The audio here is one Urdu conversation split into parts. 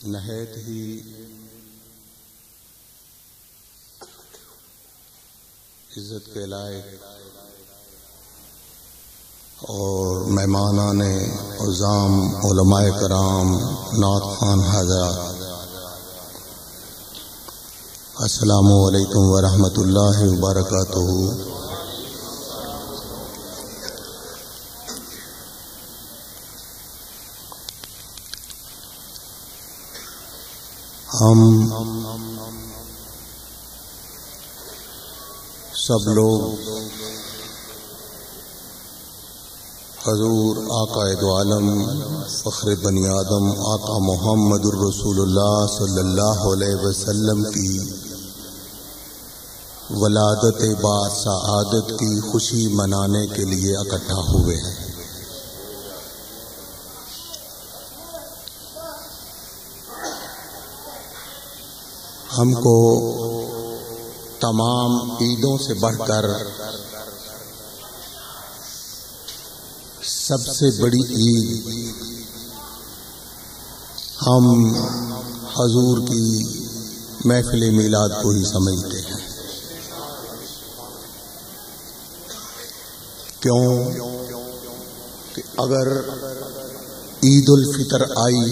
نہایت ہی عزت کے لائق اور مہمانان عظام علماء کرام نعت خوان حضرات، السلام علیکم ورحمۃ اللہ وبرکاتہ۔ ہم سب لوگ حضور آقا دو عالم فخر بنی آدم آقا محمد الرسول اللہ صلی اللہ علیہ وسلم کی ولادت با سعادت کی خوشی منانے کے لیے اکٹھا ہوئے ہیں۔ ہم کو تمام عیدوں سے بڑھ کر سب سے بڑی عید ہم حضور کی محفل میلاد کو ہی سمجھتے ہیں۔ کیوں کہ اگر عید الفطر آئی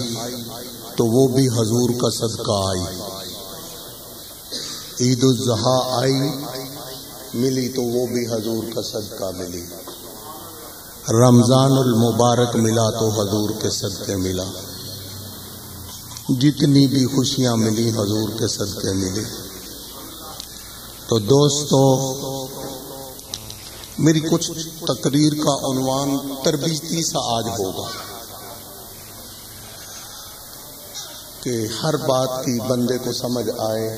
تو وہ بھی حضور کا صدقہ آئی، عید الاضحیٰ آئی ملی تو وہ بھی حضور کا صدقہ ملی، رمضان المبارک ملا تو حضور کے صدقے ملا، جتنی بھی خوشیاں ملی حضور کے صدقے ملی۔ تو دوستو، میری کچھ تقریر کا عنوان تربیتی سا آج ہوگا کہ ہر بات کی بندے کو سمجھ آئے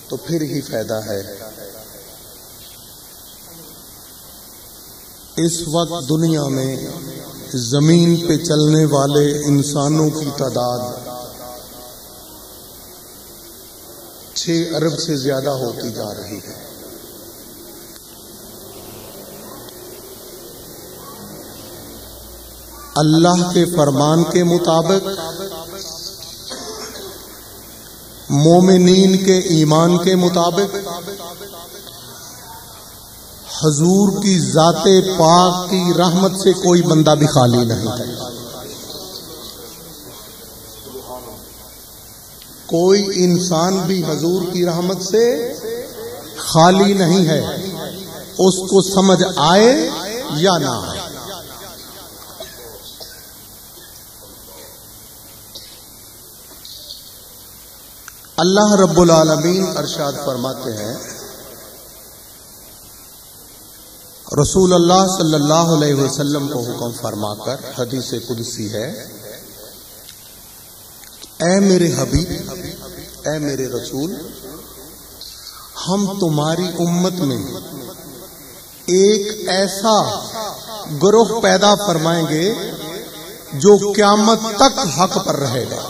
تو پھر ہی فائدہ ہے۔ اس وقت دنیا میں زمین پہ چلنے والے انسانوں کی تعداد 6 ارب سے زیادہ ہوتی جا رہی ہے۔ اللہ کے فرمان کے مطابق، مومنین کے ایمان کے مطابق، حضور کی ذات پاک کی رحمت سے کوئی بندہ بھی خالی نہیں ہے۔ کوئی انسان بھی حضور کی رحمت سے خالی نہیں ہے، اس کو سمجھ آئے یا نہ آئے۔ اللہ رب العالمین ارشاد فرماتے ہیں، رسول اللہ صلی اللہ علیہ وسلم کو حکم فرما کر، حدیث قدسی ہے، اے میرے حبیب، اے میرے رسول، ہم تمہاری امت میں ایک ایسا گروہ پیدا فرمائیں گے جو قیامت تک حق پر رہے گا۔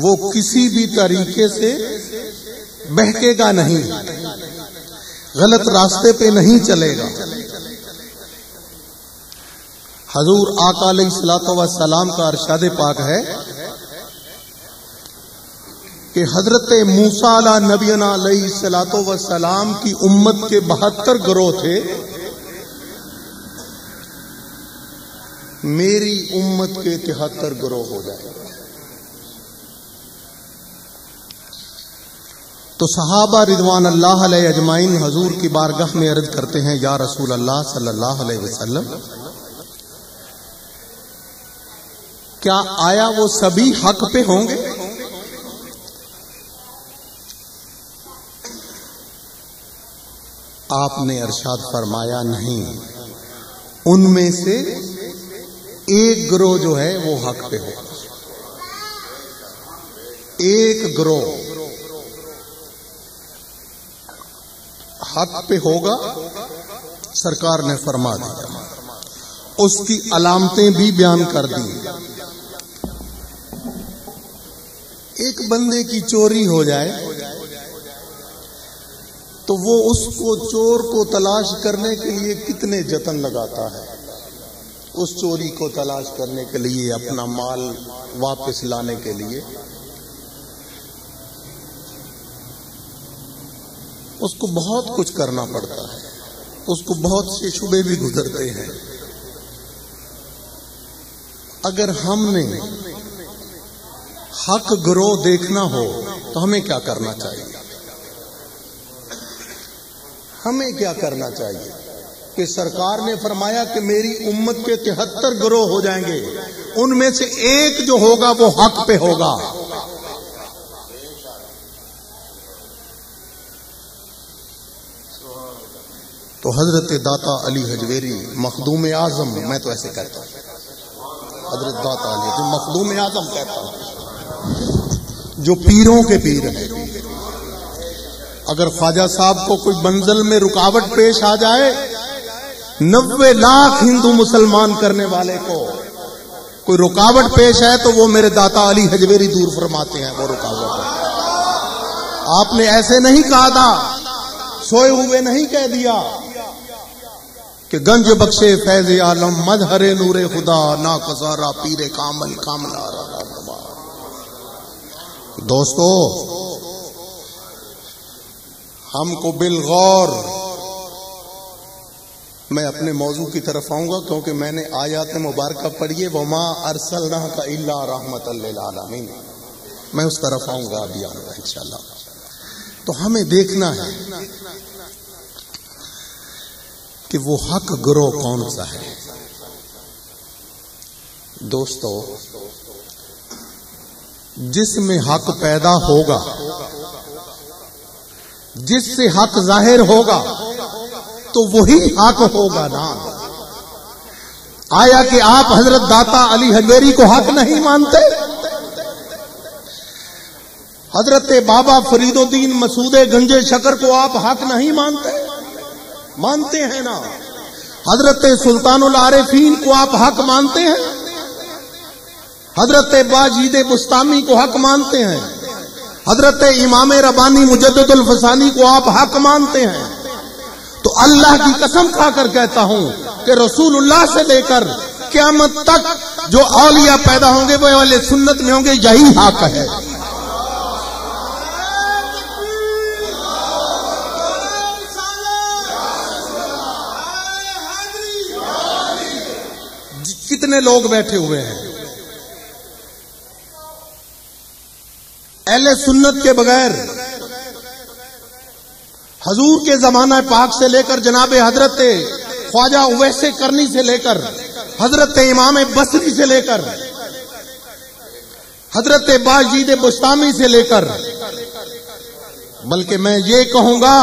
وہ کسی بھی طریقے سے بہکے گا نہیں، غلط راستے پہ نہیں چلے گا۔ حضور آقا علیہ الصلوۃ والسلام کا ارشاد پاک ہے کہ حضرت موسیٰ علیہ نبینا علیہ الصلوۃ والسلام کی امت کے 72 گروہ تھے، میری امت کے 73 گروہ ہو جائیں گے۔ تو صحابہ رضوان اللہ علیہ اجمعین حضور کی بارگاہ میں عرض کرتے ہیں، یا رسول اللہ صلی اللہ علیہ وسلم، کیا آیا وہ سبھی حق پہ ہوں گے؟ آپ نے ارشاد فرمایا، نہیں، ان میں سے ایک گروہ جو ہے وہ حق پہ ہوگا، ایک گروہ حق پہ ہوگا۔ سرکار نے فرما دیا، اس کی علامتیں بھی بیان کر دی۔ ایک بندے کی چوری ہو جائے تو وہ اس کو چور کو تلاش کرنے کے لیے کتنے جتن لگاتا ہے، اس چوری کو تلاش کرنے کے لیے، اپنا مال واپس لانے کے لیے اس کو بہت کچھ کرنا پڑتا ہے، اس کو بہت سے شبے بھی گزرتے ہیں۔ اگر ہم نے حق گروہ دیکھنا ہو تو ہمیں کیا کرنا چاہیے؟ ہمیں کیا کرنا چاہیے کہ سرکار نے فرمایا کہ میری امت کے 73 گروہ ہو جائیں گے، ان میں سے ایک جو ہوگا وہ حق پہ ہوگا۔ تو حضرت داتا علی حجویری مخدوم اعظم، میں تو ایسے کہتا ہوں، حضرت داتا علی جو مخدوم اعظم کہتا ہوں، جو پیروں کے پیر ہیں، اگر خواجہ صاحب کو کوئی منزل میں رکاوٹ پیش آ جائے، 90 لاکھ ہندو مسلمان کرنے والے کو کوئی رکاوٹ پیش ہے تو وہ میرے داتا علی حجویری دور فرماتے ہیں وہ رکاوٹ۔ آپ نے ایسے نہیں کہا تھا، سوئے ہوئے نہیں کہہ دیا کہ گنج بخشے فیض عالم مظہر نور خدا نا قزارا پیر کامل کاملا۔ دوستو، ہم کو بالغور، میں اپنے موضوع کی طرف آؤں گا کیونکہ میں نے آیات مبارکہ پڑھی ہے، وما ارسلناک الا رحمۃ للعالمین، میں اس طرف آؤں گا ابھی آؤں گا انشاءاللہ۔ تو ہمیں دیکھنا ہے کہ وہ حق گروہ کون سا ہے۔ دوستو، جس میں حق پیدا ہوگا، جس سے حق ظاہر ہوگا تو وہی حق ہوگا نا۔ آیا کہ آپ حضرت داتا علی حجویری کو حق نہیں مانتے؟ حضرت بابا فرید الدین مسعود گنج شکر کو آپ حق نہیں مانتے؟ مانتے ہیں نا۔ حضرت سلطان العارفین کو آپ حق مانتے ہیں؟ حضرت باجید بستامی کو حق مانتے ہیں؟ حضرت امام ربانی مجدد الفسانی کو آپ حق مانتے ہیں؟ تو اللہ کی قسم کھا کر کہتا ہوں کہ رسول اللہ سے لے کر قیامت تک جو اولیاء پیدا ہوں گے وہ اہل سنت میں ہوں گے، یہی حق ہے۔ کتنے لوگ بیٹھے ہوئے ہیں اہل سنت کے بغیر، حضور کے زمانہ پاک سے لے کر جناب حضرت خواجہ اویس کرنی سے لے کر حضرت امام بصری سے لے کر حضرت باجید بستامی سے لے کر، بلکہ میں یہ کہوں گا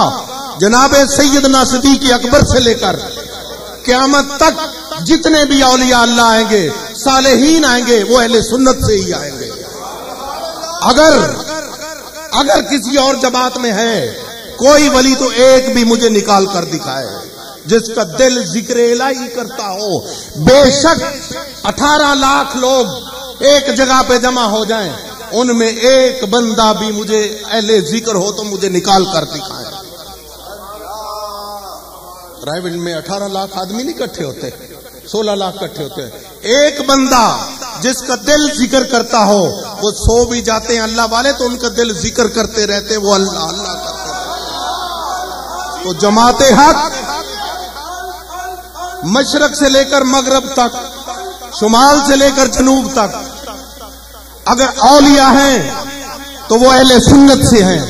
جناب سیدنا صدیق اکبر سے لے کر قیامت تک جتنے بھی اولیاء اللہ آئیں گے، صالحین آئیں گے، وہ اہل سنت سے ہی آئیں گے۔ اگر کسی اور جماعت میں ہے کوئی ولی تو ایک بھی مجھے نکال کر دکھائے جس کا دل ذکر الہی کرتا ہو۔ بے شک 18 لاکھ لوگ ایک جگہ پہ جمع ہو جائیں، ان میں ایک بندہ بھی مجھے اہل ذکر ہو تو مجھے نکال کر دکھائے۔ رائے گنج میں 18 لاکھ آدمی نہیں اکٹھے ہوتے، 16 لاکھ اکٹھے ہوتے ہیں۔ ایک بندہ جس کا دل ذکر کرتا ہو، وہ 100 بھی جاتے ہیں اللہ والے تو ان کا دل ذکر کرتے رہتے، وہ اللہ اللہ کرتے ہیں۔ تو جماعت حق مشرق سے لے کر مغرب تک، شمال سے لے کر جنوب تک، اگر اولیاء ہیں تو وہ اہل سنت سے ہیں۔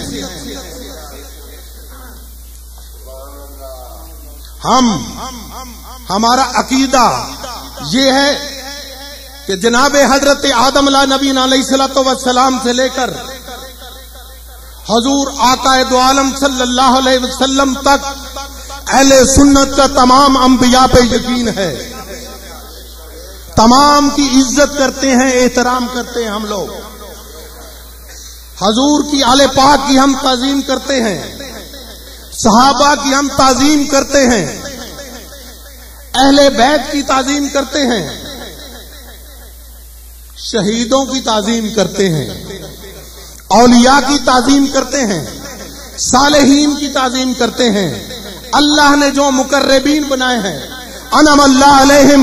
ہمارا عقیدہ یہ ہے کہ جناب حضرت آدم نبی علیہ الصلوۃ والسلام سے لے کر حضور آقا دو عالم صلی اللہ علیہ وسلم تک اہل سنت کا تمام انبیاء پہ یقین ہے، تمام کی عزت کرتے ہیں، احترام کرتے ہیں ہم لوگ۔ حضور کی آل پاک کی ہم تعظیم کرتے ہیں، صحابہ کی ہم تعظیم کرتے ہیں، اہل بیت کی تعظیم کرتے ہیں، شہیدوں کی تعظیم کرتے ہیں، اولیاء کی تعظیم کرتے ہیں، صالحین کی تعظیم کرتے ہیں۔ اللہ نے جو مقربین بنائے ہیں، انعم اللہ علیہم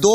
2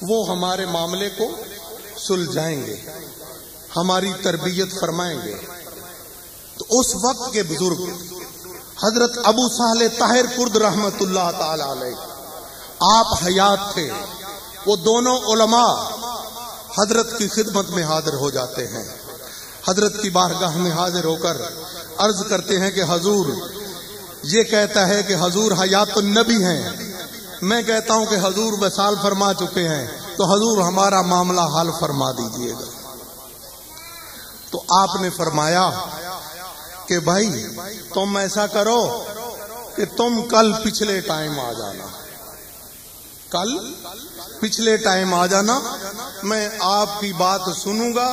وہ ہمارے معاملے کو سلجھائیں گے، ہماری تربیت فرمائیں گے۔ تو اس وقت کے بزرگ حضرت ابو صالح طاہر کرد رحمت اللہ تعالی علیہ، آپ حیات تھے، وہ دونوں علماء حضرت کی خدمت میں حاضر ہو جاتے ہیں، حضرت کی بارگاہ میں حاضر ہو کر عرض کرتے ہیں کہ حضور یہ کہتا ہے کہ حضور حیات النبی ہیں، میں کہتا ہوں کہ حضور وصال فرما چکے ہیں، تو حضور ہمارا معاملہ حل فرما دیجئے گا۔ تو آپ نے فرمایا کہ بھائی تم ایسا کرو کہ تم کل پچھلے ٹائم آ جانا، کل پچھلے ٹائم آ جانا، میں آپ کی بات سنوں گا،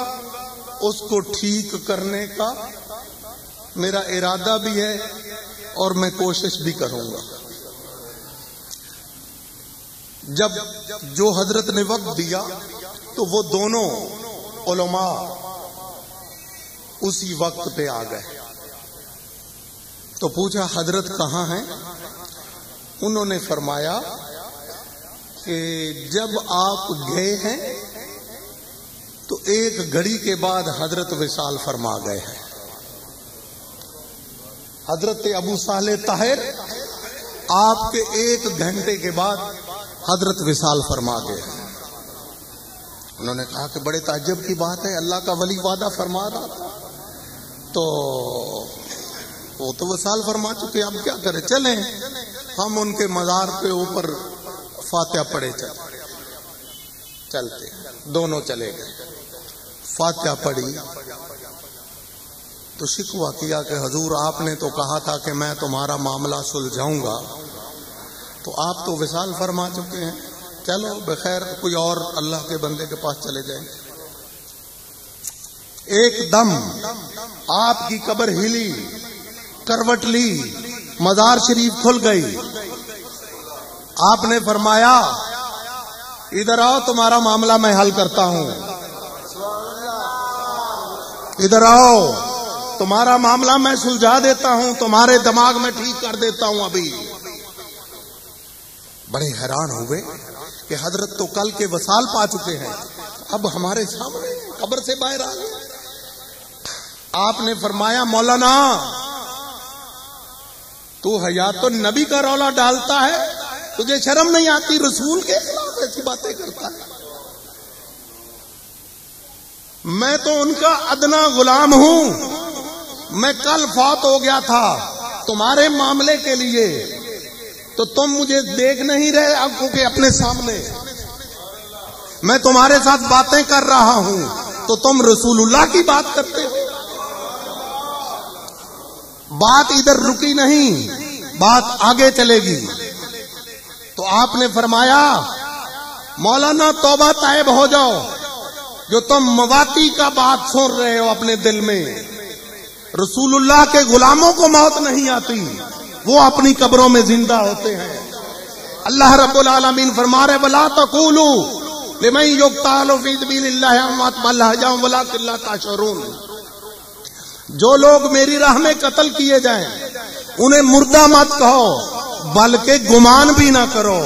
اس کو ٹھیک کرنے کا میرا ارادہ بھی ہے اور میں کوشش بھی کروں گا۔ جب جو حضرت نے وقت دیا تو وہ دونوں علماء اسی وقت پہ آ گئے۔ تو پوچھا حضرت کہاں ہیں؟ انہوں نے فرمایا کہ جب آپ گئے ہیں تو ایک گھڑی کے بعد حضرت وصال فرما گئے ہیں۔ حضرت ابو صالح طاہر آپ کے 1 گھنٹے کے بعد حضرت وصال فرما گئے۔ انہوں نے کہا کہ بڑے تعجب کی بات ہے، اللہ کا ولی وعدہ فرما رہا تھا تو وہ تو وصال فرما چکے، اب کیا کریں، چلیں ہم ان کے مزار پہ اوپر فاتحہ پڑھے چلتے۔ دونوں چلے گئے، فاتحہ پڑھی تو شکوہ کیا کہ حضور آپ نے تو کہا تھا کہ میں تمہارا معاملہ سلجھاؤں گا، تو آپ تو وصال فرما چکے ہیں، چلو بخیر کوئی اور اللہ کے بندے کے پاس چلے جائیں۔ ایک دم آپ کی قبر ہلی، کروٹ لی، مزار شریف کھل گئی۔ آپ نے فرمایا ادھر آؤ تمہارا معاملہ میں حل کرتا ہوں، ادھر آؤ تمہارا معاملہ میں سلجھا دیتا ہوں، تمہارے دماغ میں ٹھیک کر دیتا ہوں۔ ابھی بڑے حیران ہوئے کہ حضرت تو کل کے وصال پا چکے ہیں، اب ہمارے سامنے قبر سے باہر آ گئے۔ آپ نے فرمایا مولانا تو حیات النبی کا رولا ڈالتا ہے، تجھے شرم نہیں آتی؟ رسول کے خلاف ایسی باتیں کرتا ہے؟ میں تو ان کا ادنا غلام ہوں، میں کل فوت ہو گیا تھا تمہارے معاملے کے لیے، تو تم مجھے دیکھ نہیں رہے آنکھوں کے اپنے سامنے، میں تمہارے ساتھ باتیں کر رہا ہوں تو تم رسول اللہ کی بات کرتے ہو۔ بات ادھر رکی نہیں، بات آگے چلے گی۔ تو آپ نے فرمایا مولانا توبہ طائب ہو جاؤ، جو تم مواتی کا بات سن رہے ہو اپنے دل میں، رسول اللہ کے غلاموں کو موت نہیں آتی، وہ اپنی قبروں میں زندہ ہوتے ہیں۔ اللہ رب العالمین فرما رہے وَلَا تَقُولُوا لِمَن يُقْتَلُ فِي سَبِيلِ اللَّهِ أَمْوَاتٌ بَلْ أَحْيَاءٌ وَلَٰكِن لَّا تَشْعُرُونَ۔ جو لوگ میری راہ میں قتل کیے جائیں انہیں مردہ مت کہو، بلکہ گمان بھی نہ کرو۔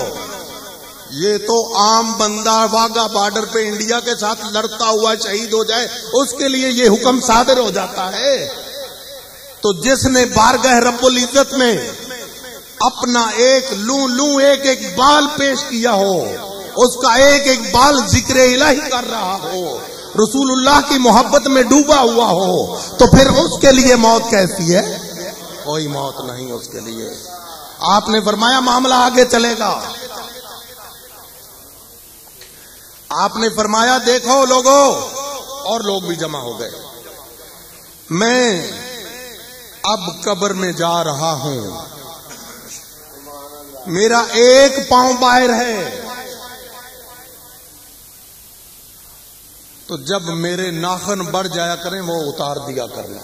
یہ تو عام بندہ واگا بارڈر پہ انڈیا کے ساتھ لڑتا ہوا شہید ہو جائے اس کے لیے یہ حکم صادر ہو جاتا ہے، تو جس نے بارگاہ رب العزت میں اپنا ایک لوں ایک بال پیش کیا ہو، اس کا ایک بال ذکر الہی کر رہا ہو، رسول اللہ کی محبت میں ڈوبا ہوا ہو، تو پھر اس کے لیے موت کیسی ہے؟ کوئی موت نہیں اس کے لیے۔ آپ نے فرمایا معاملہ آگے چلے گا۔ آپ نے فرمایا دیکھو لوگوں، اور لوگ بھی جمع ہو گئے، میں اب قبر میں جا رہا ہوں، میرا ایک پاؤں باہر ہے، تو جب میرے ناخن بڑھ جایا کریں وہ اتار دیا کرنا۔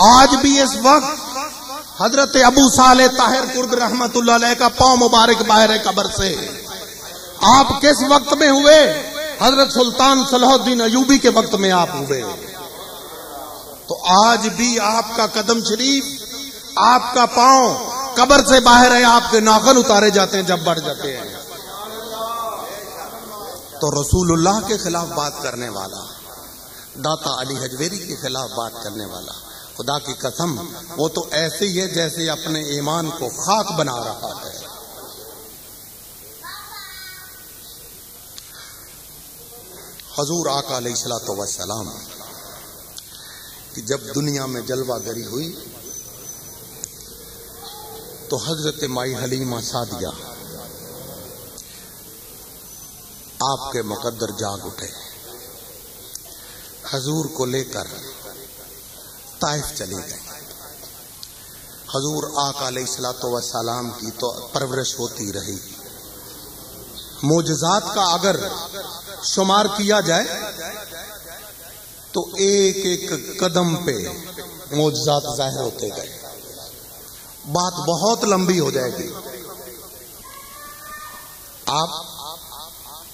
آج بھی اس وقت حضرت ابو صالح طاہر کرد رحمت اللہ علیہ کا پاؤں مبارک باہر ہے قبر سے۔ آپ کس وقت میں ہوئے؟ حضرت سلطان صلاح الدین ایوبی کے وقت میں آپ ہوئے۔ تو آج بھی آپ کا قدم شریف، آپ کا پاؤں قبر سے باہر ہے، آپ کے ناخن اتارے جاتے ہیں جب بڑھ جاتے ہیں۔ تو رسول اللہ کے خلاف بات کرنے والا، داتا علی حجویری کے خلاف بات کرنے والا، خدا کی قسم وہ تو ایسے ہی ہے جیسے اپنے ایمان کو خاک بنا رہا ہے۔ حضور آقا علیہ الصلوۃ والسلام کہ جب دنیا میں جلوہ گری ہوئی تو حضرت مائی حلیمہ سعدیہ آپ کے مقدر جاگ اٹھے، حضور کو لے کر طائف چلی گئے۔ حضور آقا علیہ الصلوۃ والسلام کی تو پرورش ہوتی رہی۔ معجزات کا اگر شمار کیا جائے تو ایک ایک قدم پہ معجزات ظاہر ہوتے گئے، بات بہت لمبی ہو جائے گی۔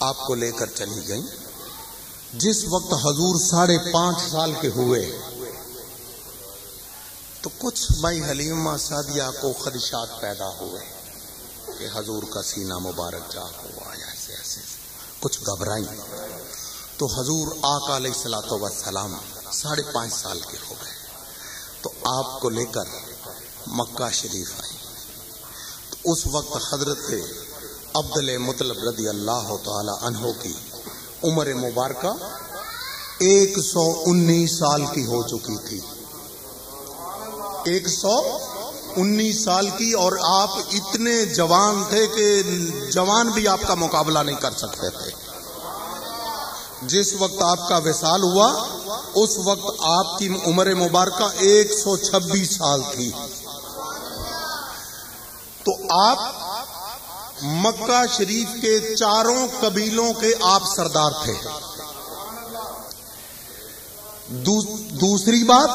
آپ کو لے کر چلی گئیں۔ جس وقت حضور 5.5 سال کے ہوئے تو کچھ مائی حلیمہ سعدیہ کو خدشات پیدا ہوئے کہ حضور کا سینہ مبارک جاگ ہوا، ایسے ایسے کچھ گھبرائیں۔ تو حضور آقا علیہ الصلوۃ والسلام 5.5 سال کے ہو گئے تو آپ کو لے کر مکہ شریف آئی۔ تو اس وقت حضرت عبدالمطلب رضی اللہ تعالی عنہ کی عمر مبارکہ 119 سال کی ہو چکی تھی، 119 سال کی، اور آپ اتنے جوان تھے کہ جوان بھی آپ کا مقابلہ نہیں کر سکتے تھے۔ جس وقت آپ کا وصال ہوا اس وقت آپ کی عمر مبارکہ 126 سال تھی۔ تو آپ مکہ شریف کے 4 قبیلوں کے آپ سردار تھے۔ دوسری بات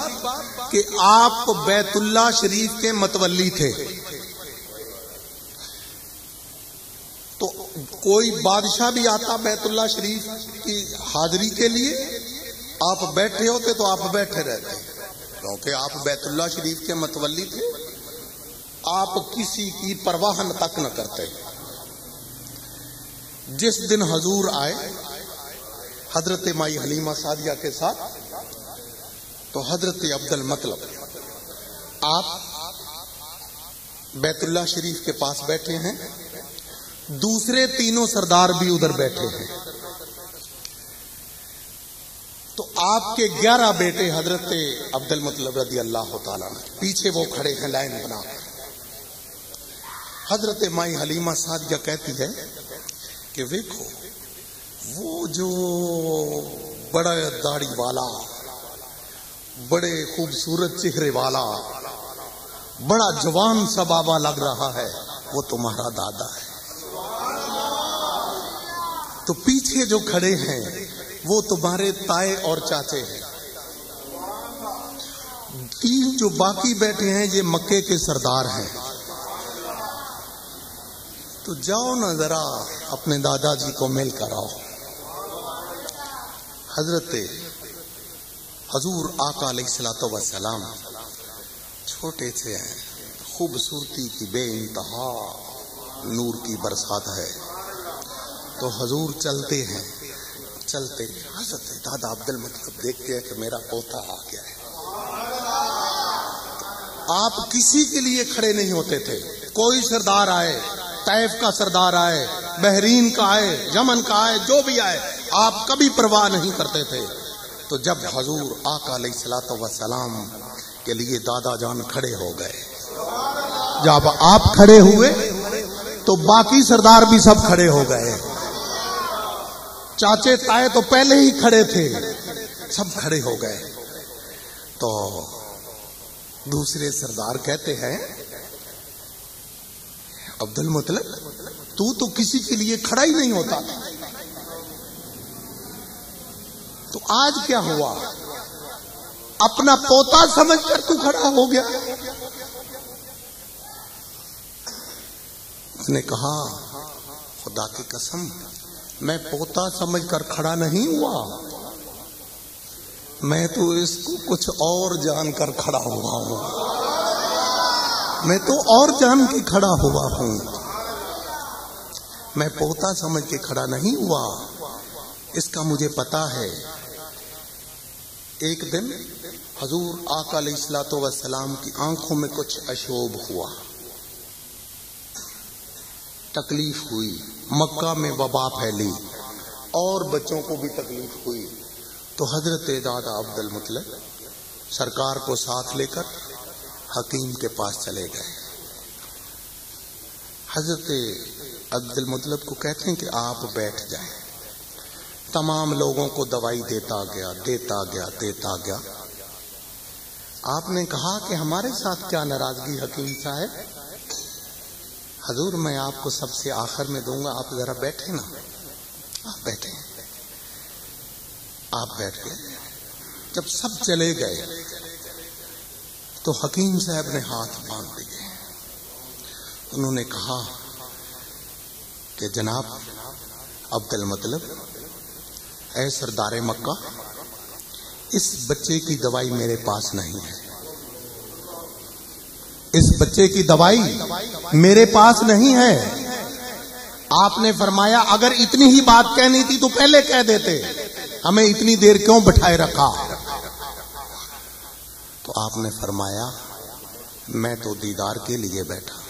کہ آپ بیت اللہ شریف کے متولی تھے۔ تو کوئی بادشاہ بھی آتا بیت اللہ شریف کی حاضری کے لیے، آپ بیٹھے ہوتے تو آپ بیٹھے رہتے، کیونکہ آپ بیت اللہ شریف کے متولی تھے، آپ کسی کی پرواہ تک نہ کرتے۔ جس دن حضور آئے حضرت مائی حلیمہ سعدیہ کے ساتھ تو حضرت عبدالمطلب آپ بیت اللہ شریف کے پاس بیٹھے ہیں، دوسرے 3 سردار بھی ادھر بیٹھے ہیں۔ تو آپ کے 11 بیٹے حضرت عبدالمطلب رضی اللہ تعالیٰ پیچھے وہ کھڑے ہیں لائن بنا کر۔ حضرت مائی حلیمہ سعدیہ کہتی ہے کہ دیکھو وہ جو بڑا داڑھی والا، بڑے خوبصورت چہرے والا، بڑا جوان سا بابا لگ رہا ہے، وہ تمہارا دادا ہے۔ تو پیچھے جو کھڑے ہیں وہ تمہارے تائے اور چاچے ہیں۔ 3 جو باقی بیٹھے ہیں یہ مکے کے سردار ہیں۔ تو جاؤ نا ذرا اپنے دادا جی کو مل کر آؤ۔ حضرت حضور آقا علیہ الصلوۃ والسلام چھوٹے سے ہیں، خوبصورتی کی بے انتہا نور کی برسات ہے۔ تو حضور چلتے ہیں، چلتے حضرت دادا عبدالمطلب دیکھتے ہیں کہ میرا پوتا آ گیا ہے۔ آپ کسی کے لیے کھڑے نہیں ہوتے تھے، کوئی سردار آئے، طائف کا سردار آئے، بحرین کا آئے، یمن کا آئے، جو بھی آئے، آپ کبھی پرواہ نہیں کرتے تھے۔ تو جب حضور آقا علیہ الصلوۃ والسلام کے لیے دادا جان کھڑے ہو گئے، جب آپ کھڑے ہوئے تو باقی سردار بھی سب کھڑے ہو گئے۔ چاچے تائے تو پہلے ہی کھڑے تھے، سب کھڑے ہو گئے۔ تو دوسرے سردار کہتے ہیں عبدالمطلب تو کسی کے لیے کھڑا ہی نہیں ہوتا، تو آج کیا ہوا؟ اپنا پوتا سمجھ کر تو کھڑا ہو گیا۔ اس نے کہا خدا کی قسم میں پوتا سمجھ کر کھڑا نہیں ہوا، میں تو اس کو کچھ اور جان کر کھڑا ہوا ہوں، میں تو اور جان کے کھڑا ہوا ہوں، میں پوتا سمجھ کے کھڑا نہیں ہوا، اس کا مجھے پتا ہے۔ ایک دن حضور آقا علیہ الصلوۃ والسلام کی آنکھوں میں کچھ اشوب ہوا، تکلیف ہوئی، مکہ میں وبا پھیلی اور بچوں کو بھی تکلیف ہوئی، تو حضرت دادا عبد المطلب سرکار کو ساتھ لے کر حکیم کے پاس چلے گئے۔ حضرت عبد المطلب کو کہتے ہیں کہ آپ بیٹھ جائیں۔ تمام لوگوں کو دوائی دیتا گیا۔ آپ نے کہا کہ ہمارے ساتھ کیا ناراضگی حکیم صاحب؟ حضور میں آپ کو سب سے آخر میں دوں گا، آپ ذرا بیٹھے نا۔ آپ بیٹھے، آپ بیٹھ گئے۔ جب سب چلے گئے تو حکیم صاحب نے ہاتھ باندھ دیے۔ انہوں نے کہا کہ جناب عبد المطلب، اے سردار مکہ، اس بچے کی دوائی میرے پاس نہیں ہے، اس بچے کی دوائی میرے پاس نہیں ہے۔ آپ نے فرمایا اگر اتنی ہی بات کہنی تھی تو پہلے کہہ دیتے، ہمیں اتنی دیر کیوں بٹھائے رکھا؟ تو آپ نے فرمایا میں تو دیدار کے لیے بیٹھا۔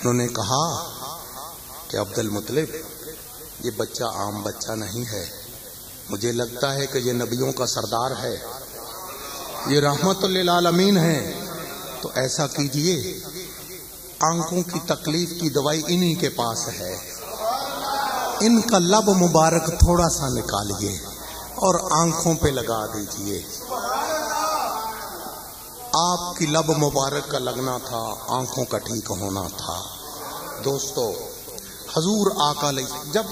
انہوں نے کہا کہ عبد المطلب، یہ بچہ عام بچہ نہیں ہے، مجھے لگتا ہے کہ یہ نبیوں کا سردار ہے، یہ رحمت للعالمین ہے، تو ایسا کیجئے آنکھوں کی تکلیف کی دوائی انہی کے پاس ہے، ان کا لب مبارک تھوڑا سا نکالیے اور آنکھوں پہ لگا دیجئے۔ آپ کی لب مبارک کا لگنا تھا، آنکھوں کا ٹھیک ہونا تھا۔ دوستو، حضور آقا علیہ، جب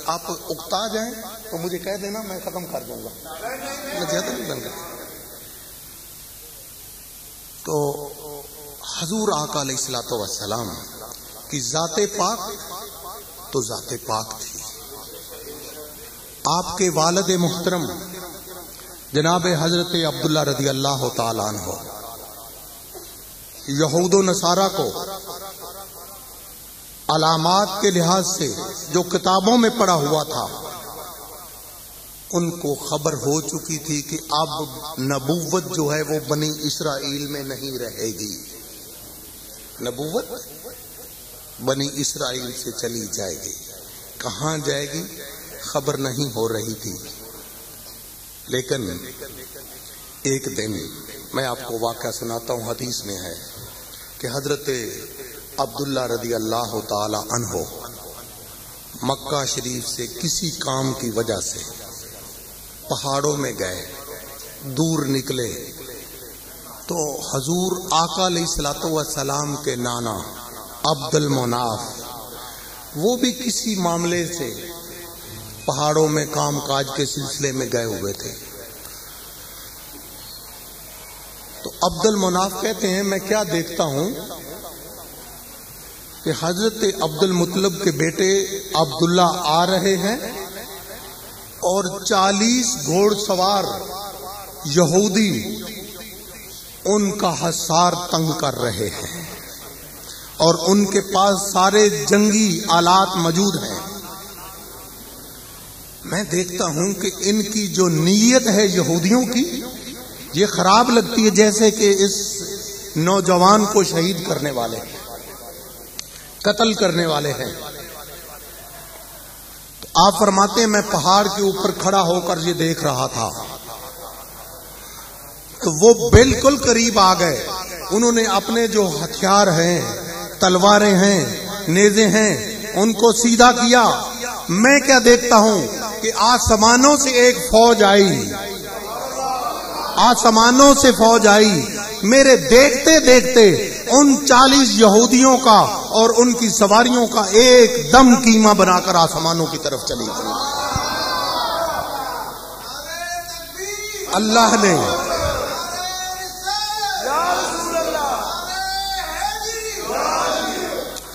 آپ اکتا جائیں تو مجھے کہہ دینا، میں ختم کر دوں گا، میں زیادہ نہیں بن گا۔ تو حضور آقا علیہ الصلوۃ والسلام کی ذات پاک تو ذات پاک تھی۔ آپ کے والد محترم جناب حضرت عبداللہ رضی اللہ تعالیٰ عنہ یہود و نصارہ کو علامات کے لحاظ سے جو کتابوں میں پڑھا ہوا تھا، ان کو خبر ہو چکی تھی کہ اب نبوت جو ہے وہ بنی اسرائیل میں نہیں رہے گی، نبوت بنی اسرائیل سے چلی جائے گی۔ کہاں جائے گی خبر نہیں ہو رہی تھی، لیکن ایک دن میں آپ کو واقعہ سناتا ہوں، حدیث میں ہے کہ حضرت عبداللہ رضی اللہ تعالی عنہ مکہ شریف سے کسی کام کی وجہ سے پہاڑوں میں گئے، دور نکلے، تو حضور آقا علیہ الصلوۃ والسلام کے نانا عبد المناف وہ بھی کسی معاملے سے پہاڑوں میں کام کاج کے سلسلے میں گئے ہوئے تھے۔ تو عبد المناف کہتے ہیں میں کیا دیکھتا ہوں کہ حضرت عبد المطلب کے بیٹے عبداللہ آ رہے ہیں اور 40 گھوڑ سوار یہودی ان کا حصار تنگ کر رہے ہیں اور ان کے پاس سارے جنگی آلات موجود ہیں۔ میں دیکھتا ہوں کہ ان کی جو نیت ہے یہودیوں کی، یہ خراب لگتی ہے، جیسے کہ اس نوجوان کو شہید کرنے والے ہیں، قتل کرنے والے ہیں۔ تو آپ فرماتے ہیں میں پہاڑ کے اوپر کھڑا ہو کر یہ دیکھ رہا تھا، تو وہ بالکل قریب آ گئے۔ انہوں نے اپنے جو ہتھیار ہیں، تلواریں ہیں، نیزے ہیں، ان کو سیدھا کیا۔ میں کیا دیکھتا ہوں کہ آسمانوں سے ایک فوج آئی، آسمانوں سے فوج آئی، میرے دیکھتے دیکھتے ان 40 یہودیوں کا اور ان کی سواریوں کا ایک دم کیما بنا کر آسمانوں کی طرف چلی گئی۔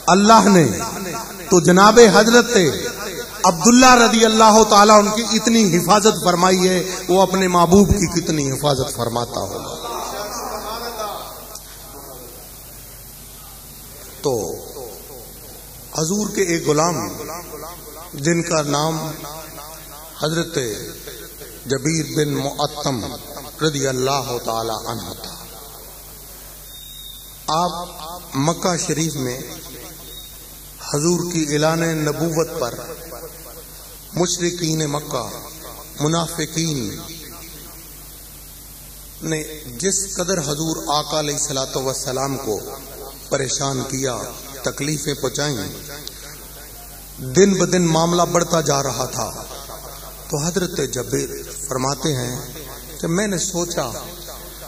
اللہ نے تو جناب حضرت عبداللہ رضی اللہ تعالیٰ ان کی اتنی حفاظت فرمائی ہے، وہ اپنے محبوب کی کتنی حفاظت فرماتا ہوگا۔ تو حضور کے ایک غلام جن کا نام حضرت جبیر بن معطم رضی اللہ تعالی عنہ تھا، آپ مکہ شریف میں حضور کی اعلان نبوت پر مشرکین مکہ منافقین نے جس قدر حضور آقا علیہ الصلوۃ والسلام کو پریشان کیا، تکلیفیں پہنچائیں، دن بدن معاملہ بڑھتا جا رہا تھا، تو حضرت جبیر فرماتے ہیں کہ میں نے سوچا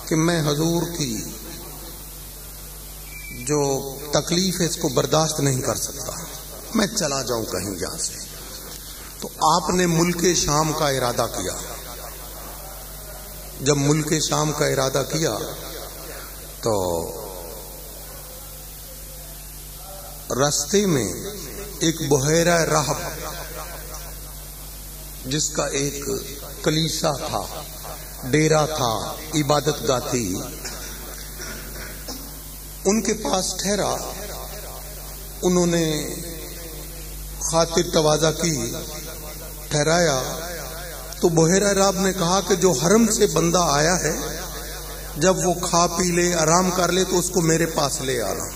کہ میں حضور کی جو تکلیف ہے اس کو برداشت نہیں کر سکتا، میں چلا جاؤں کہیں یہاں سے۔ تو آپ نے ملک شام کا ارادہ کیا۔ جب ملک شام کا ارادہ کیا تو راستے میں ایک بحیرہ رہب جس کا ایک کلیسا تھا، ڈیرا تھا، عبادت گاہ تھی، ان کے پاس ٹھہرا۔ انہوں نے خاطر تواضع کی، ٹھہرایا، تو بحیرہ رہب نے کہا کہ جو حرم سے بندہ آیا ہے جب وہ کھا پی لے، آرام کر لے تو اس کو میرے پاس لے آنا۔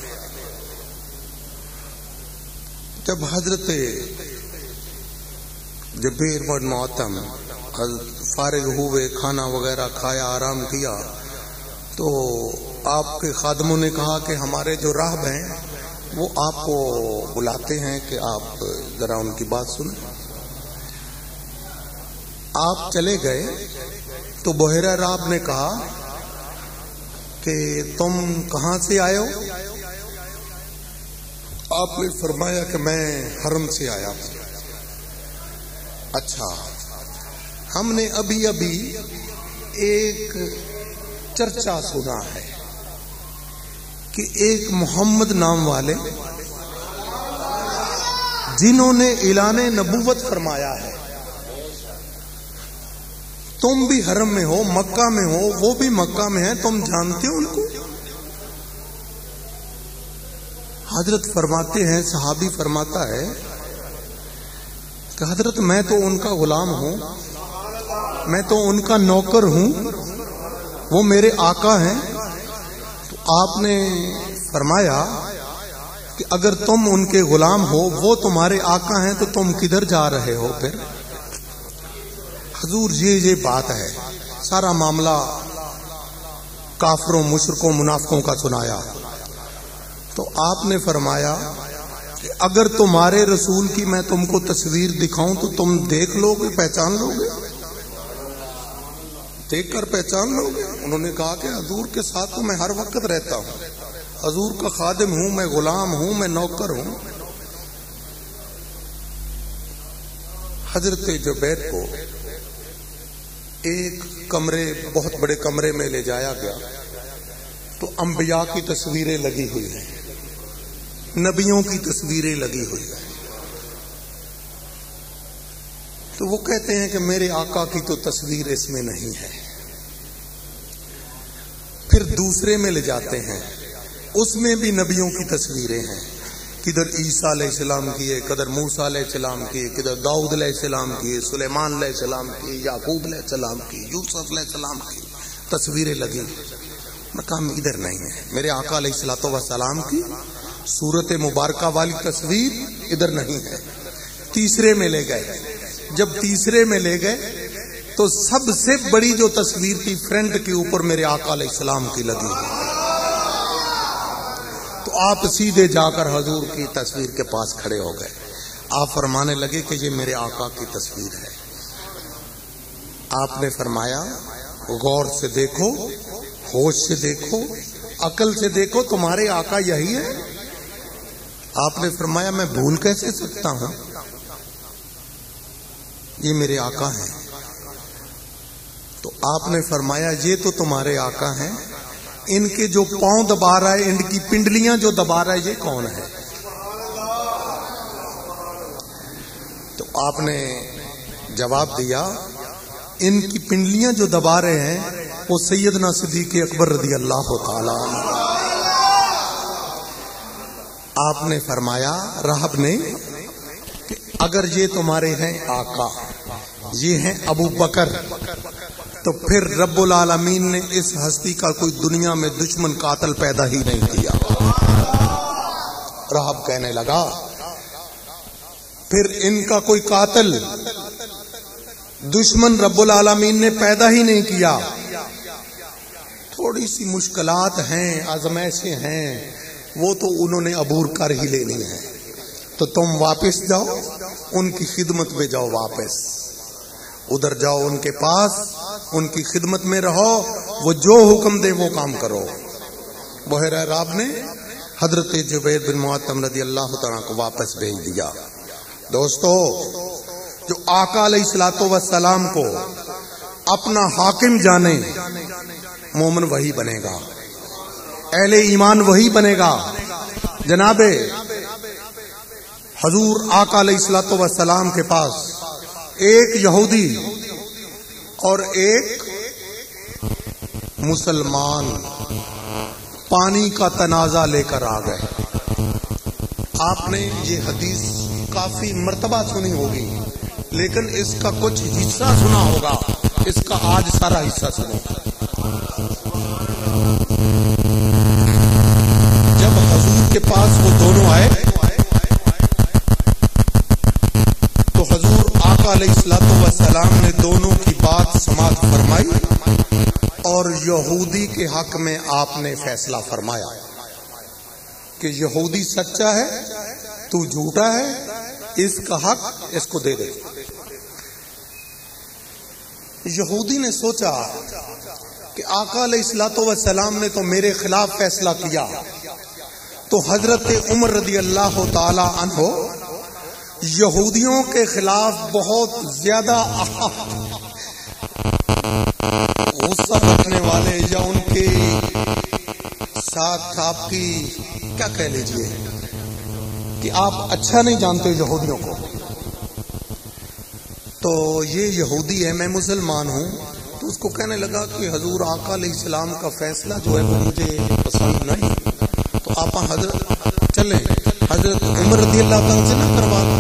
جب حضرت جبیر بن معطم فارغ ہوئے، کھانا وغیرہ کھایا، آرام کیا، تو آپ کے خادموں نے کہا کہ ہمارے جو راہب ہیں وہ آپ کو بلاتے ہیں کہ آپ ذرا ان کی بات سنیں۔ آپ چلے گئے تو بحیرہ رہب نے کہا کہ تم کہاں سے آئے ہو؟ آپ نے فرمایا کہ میں حرم سے آیا ہوں۔ اچھا، ہم نے ابھی ابھی ایک چرچا سنا ہے کہ ایک محمد نام والے جنہوں نے اعلان نبوت فرمایا ہے، تم بھی حرم میں ہو، مکہ میں ہو، وہ بھی مکہ میں ہیں، تم جانتے ہو ان کو؟ حضرت فرماتے ہیں، صحابی فرماتا ہے کہ حضرت میں تو ان کا غلام ہوں، میں تو ان کا نوکر ہوں، وہ میرے آقا ہیں۔ تو آپ نے فرمایا کہ اگر تم ان کے غلام ہو، وہ تمہارے آقا ہیں، تو تم کدھر جا رہے ہو پھر؟ حضور یہ بات ہے، سارا معاملہ کافروں، مشرکوں، منافقوں کا سنایا۔ تو آپ نے فرمایا کہ اگر تمہارے رسول کی میں تم کو تصویر دکھاؤں تو تم دیکھ لو گے، پہچان لو گے، دیکھ کر پہچان لو گے؟ انہوں نے کہا کہ حضور کے ساتھ تو میں ہر وقت رہتا ہوں، حضور کا خادم ہوں، میں غلام ہوں، میں نوکر ہوں۔ حضرت جبیر کو ایک کمرے، بہت بڑے کمرے میں لے جایا گیا، تو انبیاء کی تصویریں لگی ہوئی ہیں، نبیوں کی تصویریں لگی ہوئی ہیں۔ تو وہ کہتے ہیں کہ میرے آقا کی تو تصویر اس میں نہیں ہے۔ پھر دوسرے میں لے جاتے ہیں، اس میں بھی نبیوں کی تصویریں ہیں، کدھر عیسیٰ علیہ السلام کی ہے، کدھر موسیٰ علیہ السلام کی ہے، کدھر داؤد علیہ السلام کی ہے، سلیمان علیہ السلام کی، یعقوب علیہ السلام کی، یوسف علیہ السلام کی تصویریں لگی۔ میں کہا ادھر نہیں ہے، میرے آقا علیہ الصلوۃ والسلام کی صورت مبارکہ والی تصویر ادھر نہیں ہے۔ تیسرے میں لے گئے، جب تیسرے میں لے گئے تو سب سے بڑی جو تصویر تھی فرنٹ کے اوپر میرے آقا علیہ السلام کی لگی، تو آپ سیدھے جا کر حضور کی تصویر کے پاس کھڑے ہو گئے۔ آپ فرمانے لگے کہ یہ میرے آقا کی تصویر ہے۔ آپ نے فرمایا غور سے دیکھو، ہوش سے دیکھو، عقل سے دیکھو، تمہارے آقا یہی ہے؟ آپ نے فرمایا میں بھول کیسے سکتا ہوں، یہ میرے آقا ہیں۔ تو آپ نے فرمایا یہ تو تمہارے آقا ہیں، ان کے جو پاؤں دبا رہا ہے، ان کی پنڈلیاں جو دبا رہا ہے، یہ کون ہے؟ تو آپ نے جواب دیا ان کی پنڈلیاں جو دبا رہے ہیں وہ سیدنا صدیق اکبر رضی اللہ تعالی عنہ۔ آپ نے فرمایا راہب نے کہ اگر یہ تمہارے ہیں آقا، یہ ہیں ابو بکر، تو پھر رب العالمین نے اس ہستی کا کوئی دنیا میں دشمن قاتل پیدا ہی نہیں کیا۔ راہب کہنے لگا پھر ان کا کوئی قاتل دشمن رب العالمین نے پیدا ہی نہیں کیا، تھوڑی سی مشکلات ہیں، آزمائشیں ہیں، وہ تو انہوں نے عبور کر ہی لینی ہے، تو تم واپس جاؤ، ان کی خدمت میں جاؤ، واپس ادھر جاؤ، ان کے پاس ان کی خدمت میں رہو، وہ جو حکم دے وہ کام کرو۔ بحیرہ راب نے حضرت جبیر بن معطم رضی اللہ تعالیٰ کو واپس بھیج دیا۔ دوستو، جو آقا علیہ الصلوۃ والسلام کو اپنا حاکم جانے، مومن وہی بنے گا، اہل ایمان وہی بنے گا۔ جناب حضور آقا علیہ الصلوۃ والسلام کے پاس ایک یہودی اور ایک مسلمان پانی کا تنازع لے کر آ گئے۔ آپ نے یہ حدیث کافی مرتبہ سنی ہوگی، لیکن اس کا کچھ حصہ سنا ہوگا، اس کا آج سارا حصہ سنو۔ جب حضور کے پاس وہ دونوں آئے تو حضور آقا علیہ الصلوۃ والسلام نے دونوں کی بات سماعت فرمائی اور یہودی کے حق میں آپ نے فیصلہ فرمایا کہ یہودی سچا ہے، تو جھوٹا ہے، اس کا حق اس کو دے دے۔ یہودی نے سوچا کہ آقا علیہ الصلوۃ والسلام نے تو میرے خلاف فیصلہ کیا، تو حضرت عمر رضی اللہ تعالی عنہ یہودیوں کے خلاف بہت زیادہ غصہ رکھنے والے، یا ان کے ساتھ آپ کی کیا کہہ لیجئے کہ آپ اچھا نہیں جانتے یہودیوں کو، تو یہ یہودی ہے، میں مسلمان ہوں، تو اس کو کہنے لگا کہ حضور آقا علیہ السلام کا فیصلہ جو ہے وہ مجھے پسند نہیں، تو آپ حضرت چلیں حضرت عمر رضی اللہ تعالیٰ سے نہ کروا دیں۔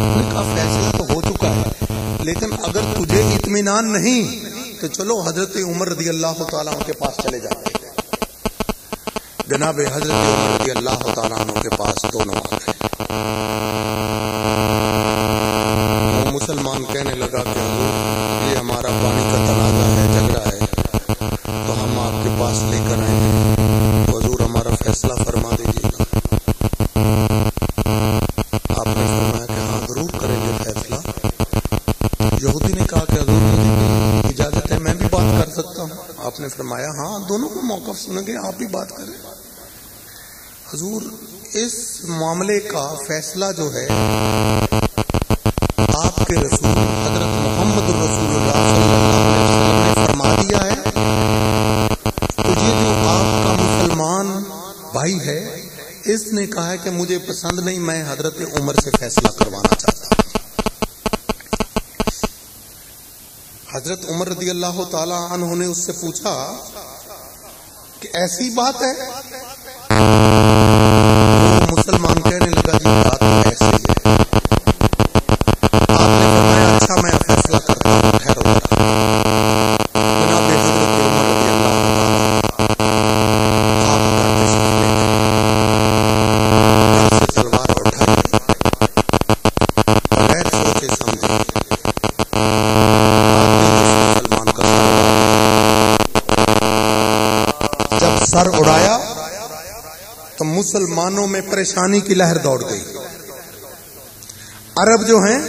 انہوں نے کہا فیصلہ تو ہو چکا ہے، لیکن اگر تجھے اطمینان نہیں تو چلو حضرت عمر رضی اللہ تعالیٰ کے پاس چلے جاتے ہیں۔ جناب حضرت عمر رضی اللہ تعالیٰ عنہ کے پاس دونوں آ گئے۔ وہ مسلمان کہنے لگا کہ حضور یہ ہمارا پانی کا تنازع ہے، جھگڑا ہے، تو ہم آپ کے پاس لے کر آئے ہیں، تو حضور ہمارا فیصلہ فرما دیجیے گا۔ آپ نے فرمایا کہ ہاں ضرور کریں گے فیصلہ۔ یہودی نے کہا کہ حضور مجھے اجازت ہے، میں بھی بات کر سکتا ہوں؟ آپ نے فرمایا ہاں، دونوں کو موقف سنیں گے، آپ بھی بات کریں۔ حضور اس معاملے کا فیصلہ جو ہے آپ کے رسول حضرت محمد رسول اللہ صلی اللہ علیہ وسلم نے فرما دیا ہے، تو یہ جو آپ کا مسلمان بھائی ہے اس نے کہا ہے کہ مجھے پسند نہیں، میں حضرت عمر سے فیصلہ کروانا چاہتا ہوں۔ حضرت عمر رضی اللہ تعالی عنہ نے اس سے پوچھا کہ ایسی بات ہے؟ وہ مسلمان کہنے لگا جی بات تو ایسی ہے۔ آپ نے فرمایا اچھا میں فیصلہ کرتا ہوں، ٹھہرو ذرا۔ جناب حضرت عمر رضی اللہ تعالی آپ کا تشریف لے گئے، سے تلوار اٹھائی، بغیر سوچے سمجھے مسلمان کا جب سر اڑایا تو مسلمانوں میں پریشانی کی لہر دوڑ گئی۔ عرب جو ہیں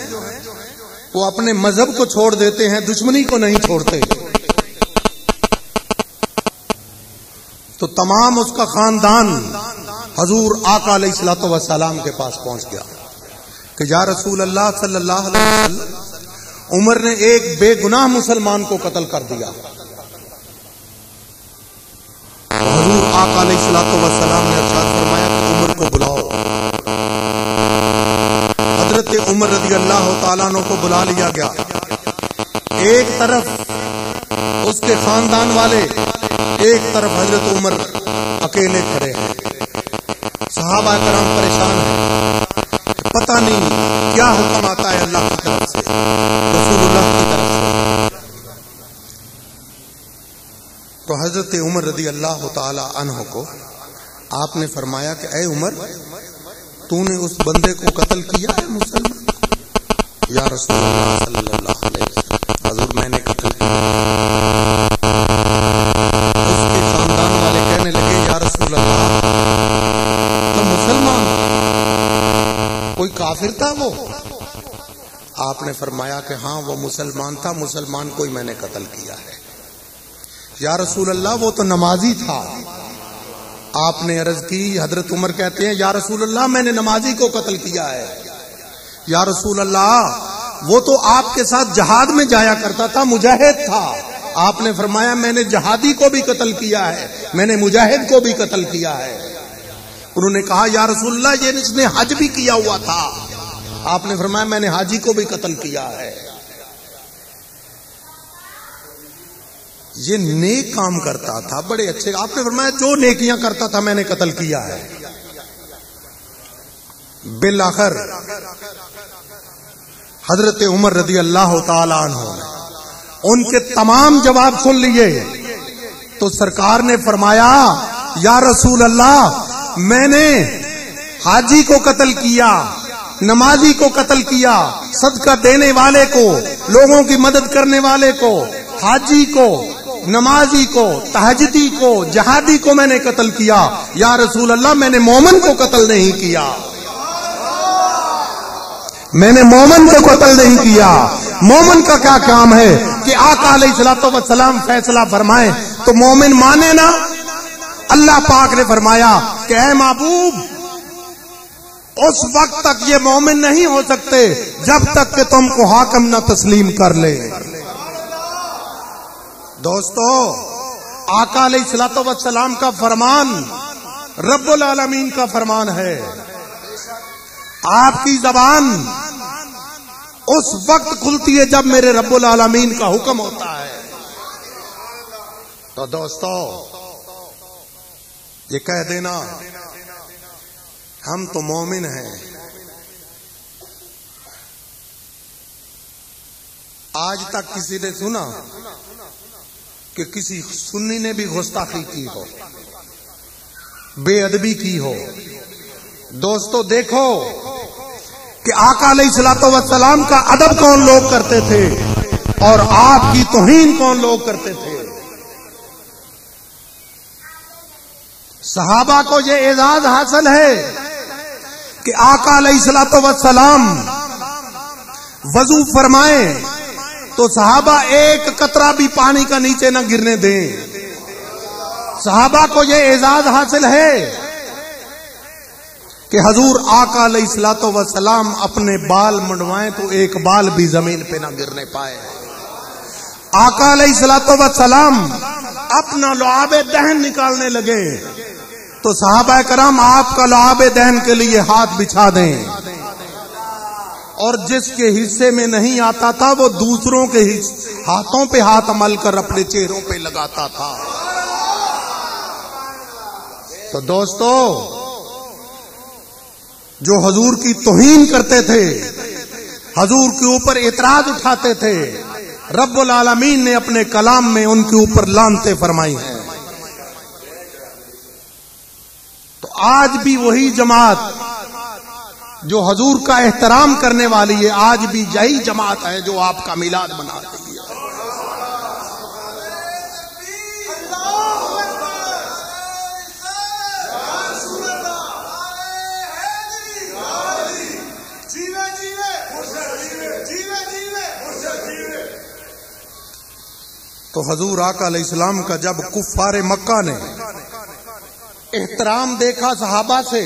وہ اپنے مذہب کو چھوڑ دیتے ہیں، دشمنی کو نہیں چھوڑتے، تو تمام اس کا خاندان حضور آقا علیہ الصلوۃ والسلام کے پاس پہنچ گیا کہ یا رسول اللہ صلی اللہ علیہ وسلم، عمر نے ایک بے گناہ مسلمان کو قتل کر دیا۔ حضور آقا علیہ الصلوۃ والسلام نے ارشاد فرمایا کہ عمر کو بلاؤ۔ حضرت عمر رضی اللہ تعالیٰ عنہ کو بلا لیا گیا. ایک طرف اس کے خاندان والے، ایک طرف حضرت عمر اکیلے کھڑے ہیں. صحابہ کرام پریشان ہیں، پتہ نہیں کیا حکم آتا ہے اللہ کی طرف سے، رسول اللہ کی طرف سے. تو حضرت عمر رضی اللہ تعالی عنہ کو آپ نے فرمایا کہ اے عمر، تو نے اس بندے کو قتل کیا ہے مسلمان؟ یا رسول اللہ صلی اللہ علیہ وسلم، حضور میں نے قتل کیا. اس کے خاندان والے کہنے لگے یا رسول اللہ تو مسلمان کوئی کافر تھا وہ؟ آپ نے فرمایا کہ ہاں وہ مسلمان تھا، مسلمان کو ہی میں نے قتل کیا ہے. یا رسول اللہ وہ تو نمازی تھا. آپ نے عرض کی، حضرت عمر کہتے ہیں یا رسول اللہ میں نے نمازی کو قتل کیا ہے. یا رسول اللہ وہ تو آپ کے ساتھ جہاد میں جایا کرتا تھا، مجاہد تھا. آپ نے فرمایا میں نے جہادی کو بھی قتل کیا ہے، میں نے مجاہد کو بھی قتل کیا ہے. انہوں نے کہا یا رسول اللہ یہ اس نے حج بھی کیا ہوا تھا. آپ نے فرمایا میں نے حاجی کو بھی قتل کیا ہے. یہ نیک کام کرتا تھا، بڑے اچھے. آپ نے فرمایا جو نیکیاں کرتا تھا میں نے قتل کیا ہے. بالآخر حضرت عمر رضی اللہ تعالی عنہ ان کے تمام جواب سن لیے تو سرکار نے فرمایا یا رسول اللہ میں نے حاجی کو قتل کیا، نمازی کو قتل کیا، صدقہ دینے والے کو، لوگوں کی مدد کرنے والے کو، حاجی کو، نمازی کو، تہجدی کو، جہادی کو میں نے قتل کیا. یا رسول اللہ میں نے مومن کو قتل نہیں کیا، میں نے مومن کو قتل نہیں کیا. مومن کا کیا کام ہے کہ آقا علیہ الصلوۃ والسلام فیصلہ فرمائیں تو مومن مانے نا. اللہ پاک نے فرمایا کہ اے محبوب اس وقت تک یہ مومن نہیں ہو سکتے جب تک کہ تم کو حاکم نہ تسلیم کر لے. دوستو آقا علیہ الصلوۃ والسلام کا فرمان رب العالمین کا فرمان ہے. آپ کی زبان اس وقت کھلتی ہے جب میرے رب العالمین کا حکم ہوتا ہے. تو دوستو یہ کہہ دینا ہم تو مومن ہیں، آج تک کسی نے سنا کہ کسی سنی نے بھی گستاخی کی ہو، بے ادبی کی ہو؟ دوستو دیکھو کہ آقا علیہ الصلوۃ والسلام کا ادب کون لوگ کرتے تھے اور آپ کی توہین کون لوگ کرتے تھے. صحابہ کو یہ اعزاز حاصل ہے کہ آقا علیہ الصلوۃ والسلام وضو فرمائیں تو صحابہ ایک قطرہ بھی پانی کا نیچے نہ گرنے دیں. صحابہ کو یہ اعزاز حاصل ہے کہ حضور آقا علیہ الصلوۃ والسلام اپنے بال منڈوائیں تو ایک بال بھی زمین پہ نہ گرنے پائے. آقا علیہ الصلوۃ والسلام اپنا لعاب دہن نکالنے لگے تو صحابہ کرام آپ کا لعاب دہن کے لیے ہاتھ بچھا دیں، اور جس کے حصے میں نہیں آتا تھا وہ دوسروں کے ہاتھوں پہ ہاتھ مل کر اپنے چہروں پہ لگاتا تھا. تو دوستو جو حضور کی توہین کرتے تھے، حضور کے اوپر اعتراض اٹھاتے تھے، رب العالمین نے اپنے کلام میں ان کے اوپر لعنتیں فرمائی ہیں. تو آج بھی وہی جماعت جو حضور کا احترام کرنے والی ہے، آج بھی یہی جماعت ہے جو آپ کا میلاد منا رہی ہے. تو حضور آقا علیہ السلام کا جب کفار مکہ نے احترام دیکھا صحابہ سے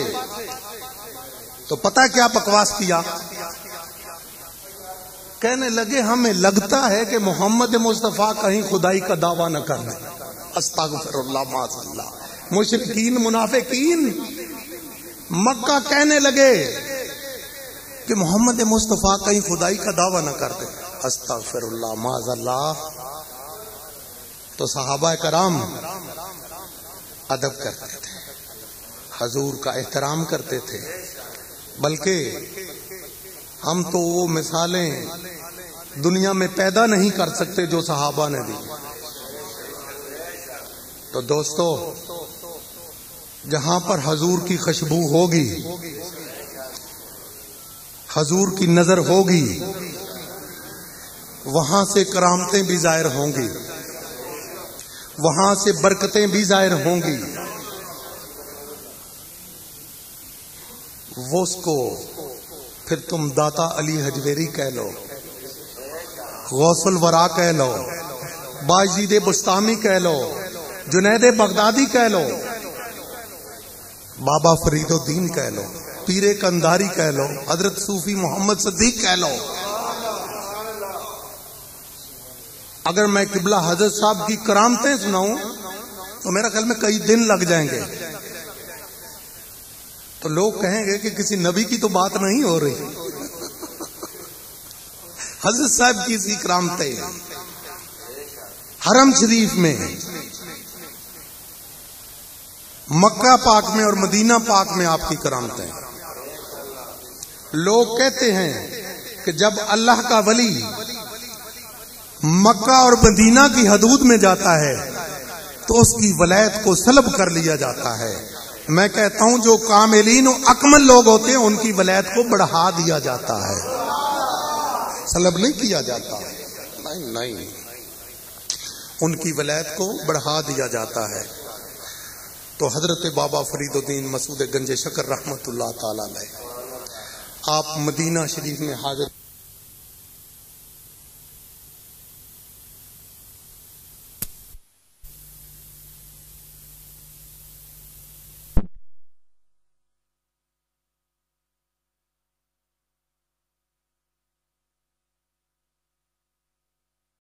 تو پتہ کیا بکواس کیا؟ کہنے لگے ہمیں لگتا ہے کہ محمد مصطفیٰ کہیں خدائی کا دعویٰ نہ کر رہے. استغفر اللہ معاذ اللہ. مشرکین منافقین مکہ کہنے لگے کہ محمد مصطفیٰ کہیں خدائی کا دعویٰ نہ کرتے. استغفراللہ معاذ اللہ. تو صحابہ کرام ادب کرتے تھے، حضور کا احترام کرتے تھے، بلکہ ہم تو وہ مثالیں دنیا میں پیدا نہیں کر سکتے جو صحابہ نے دی. تو دوستو، جہاں پر حضور کی خوشبو ہوگی، حضور کی نظر ہوگی، وہاں سے کرامتیں بھی ظاہر ہوں گی، وہاں سے برکتیں بھی ظاہر ہوں گی. وہ اس کو پھر تم داتا علی حجویری کہہ لو، غوث الورا کہہ لو، باجید بستامی کہہ لو، جنید بغدادی کہہ لو، بابا فرید الدین کہہ لو، پیر کنداری کہہ لو، حضرت صوفی محمد صدیق کہہ لو. اگر میں قبلہ حضرت صاحب کی کرامتیں سناؤں تو میرا خیال میں کئی دن لگ جائیں گے. تو لوگ کہیں گے کہ کسی نبی کی تو بات نہیں ہو رہی. حضرت صاحب کی سی کرامتیں حرم شریف میں، مکہ پاک میں اور مدینہ پاک میں آپ کی کرامتیں. لوگ کہتے ہیں کہ جب اللہ کا ولی مکہ اور مدینہ کی حدود میں جاتا ہے تو اس کی ولایت کو سلب کر لیا جاتا ہے. میں کہتا ہوں جو کاملین و اکمل لوگ ہوتے ہیں ان کی ولایت کو بڑھا دیا جاتا ہے، سلب نہیں کیا جاتا. نہیں، ان کی ولایت کو بڑھا دیا جاتا ہے. تو حضرت بابا فرید الدین مسعود گنج شکر رحمت اللہ تعالی علیہ، آپ مدینہ شریف میں حاضر